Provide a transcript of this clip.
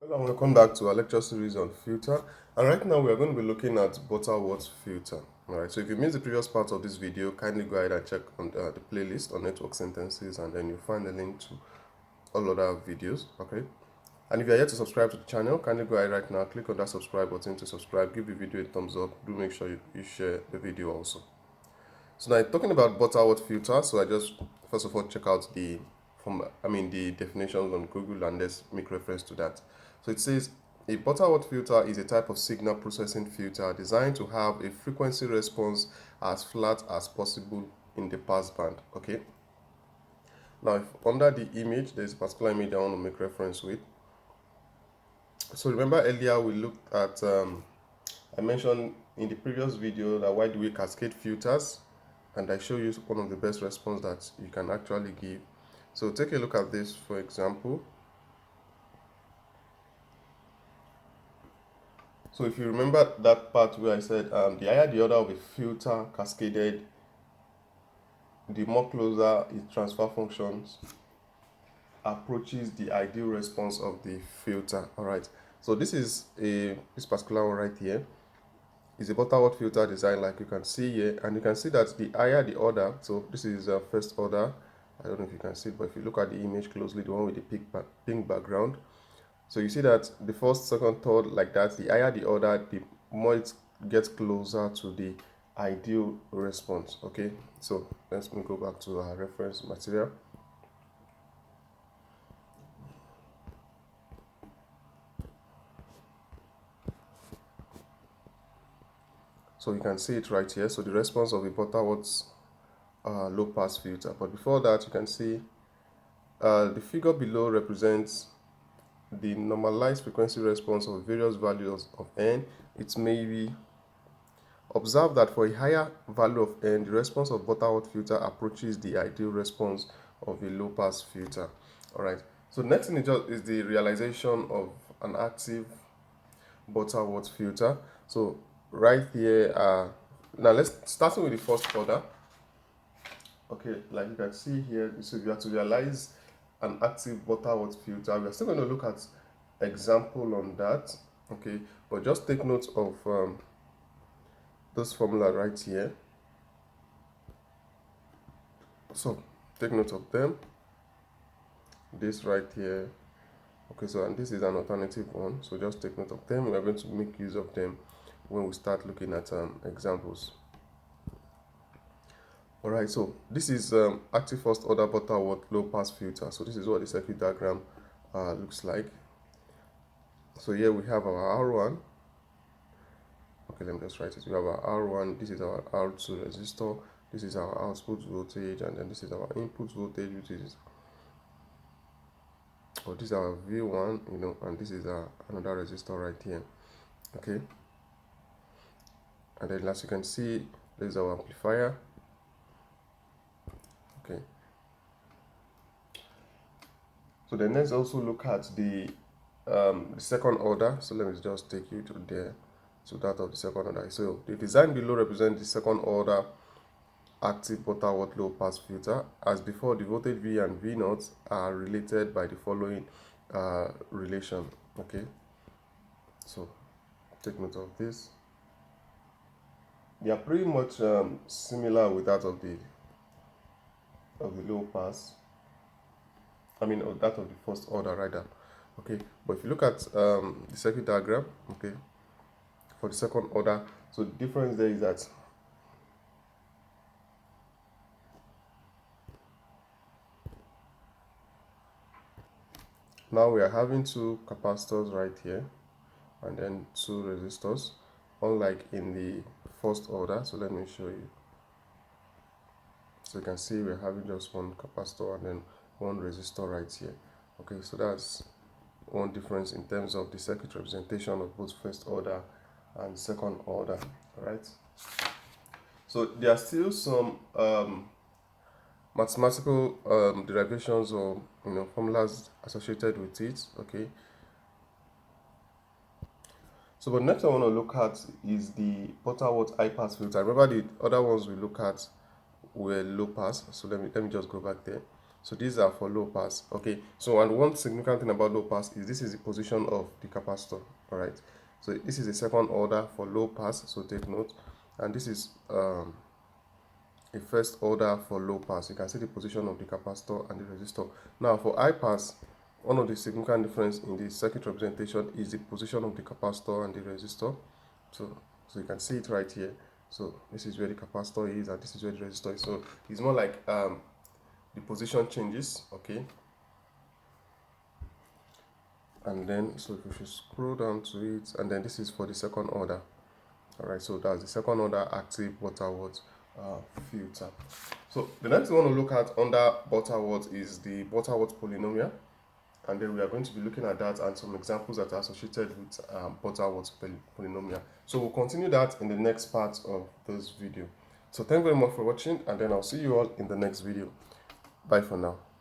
Hello and welcome back to our lecture series on filter, and right now we are going to be looking at Butterworth filter. Alright, so if you missed the previous part of this video, kindly go ahead and check on the playlist on network sentences, and then you'll find the link to all other videos. Okay, and if you are yet to subscribe to the channel, kindly go ahead right now, click on that subscribe button to subscribe, give the video a thumbs up, do make sure you share the video also. So now talking about Butterworth filter, so I just first of all check out the the definitions on Google, and let's make reference to that. So it says a Butterworth filter is a type of signal processing filter designed to have a frequency response as flat as possible in the passband. Okay. Now, if under the image, there's a particular image I want to make reference with. So remember earlier we looked at I mentioned in the previous video that why do we cascade filters, and I show you one of the best response that you can actually give. So take a look at this, for example. So if you remember that part where I said the higher the order of a filter cascaded, the more closer its transfer functions approaches the ideal response of the filter. All right, so this particular one right here is a Butterworth filter design, like you can see here, and you can see that the higher the order, so this is first order. I don't know if you can see it, but if you look at the image closely, the one with the pink background, so you see that the first, second, third, like that, the higher the order, the more it gets closer to the ideal response. Okay, so let's go back to our reference material. So you can see it right here. So the response of a Butterworth low pass filter. But before that, you can see the figure below represents the normalized frequency response of various values of n. It may be observed that for a higher value of n, the response of Butterworth filter approaches the ideal response of a low pass filter. All right. So next thing is the realization of an active Butterworth filter. So right here, now let's starting with the first order. Okay, like you can see here, so you have to realize an active Butterworth filter. We are still going to look at example on that. Okay, but just take note of this formula right here. So take note of them. This right here. Okay, so and this is an alternative one. So just take note of them. We are going to make use of them when we start looking at examples. Alright, so this is active first order Butterworth low pass filter. So this is what the circuit diagram looks like. So here we have our R1. Okay, let me just write it. We have our R1, this is our R2 resistor, this is our output voltage, and then this is our input voltage, which is, or this is our V1, and this is another resistor right here. Okay, and then as you can see, this is our amplifier. Okay, so then let's also look at the second order. So let me just take you to there, to that of the second order. So the design below represents the second order active Butterworth low pass filter. As before, the voltage V and V naught are related by the following relation. Okay, so take note of this. They are pretty much similar with that of the low pass. Of that of the first order rather. Okay, but if you look at the circuit diagram, okay, for the second order, so the difference there is that now we are having two capacitors right here and then two resistors, unlike in the first order. So let me show you. So you can see we're having just one capacitor and then one resistor right here. Okay, so that's one difference in terms of the circuit representation of both first order and second order. All right, so there are still some mathematical derivations or formulas associated with it. Okay, so but next I want to look at is the Butterworth high pass filter. Remember the other ones we look at were low pass, so let me just go back there. So these are for low pass. Okay, so and one significant thing about low pass is this is the position of the capacitor. All right, so this is a second order for low pass, so take note. And this is a first order for low pass. You can see the position of the capacitor and the resistor. Now for high pass, one of the significant difference in the circuit representation is the position of the capacitor and the resistor. So you can see it right here. So this is where the capacitor is and this is where the resistor is. So it's more like the position changes. Okay, and then so if you scroll down to it, and then this is for the second order. All right, so that's the second order active Butterworth filter. So the next thing we want to look at under Butterworth is the Butterworth polynomial, and then we are going to be looking at that and some examples that are associated with Butterworth polynomial. So we'll continue that in the next part of this video. So thank you very much for watching, and then I'll see you all in the next video. Bye for now.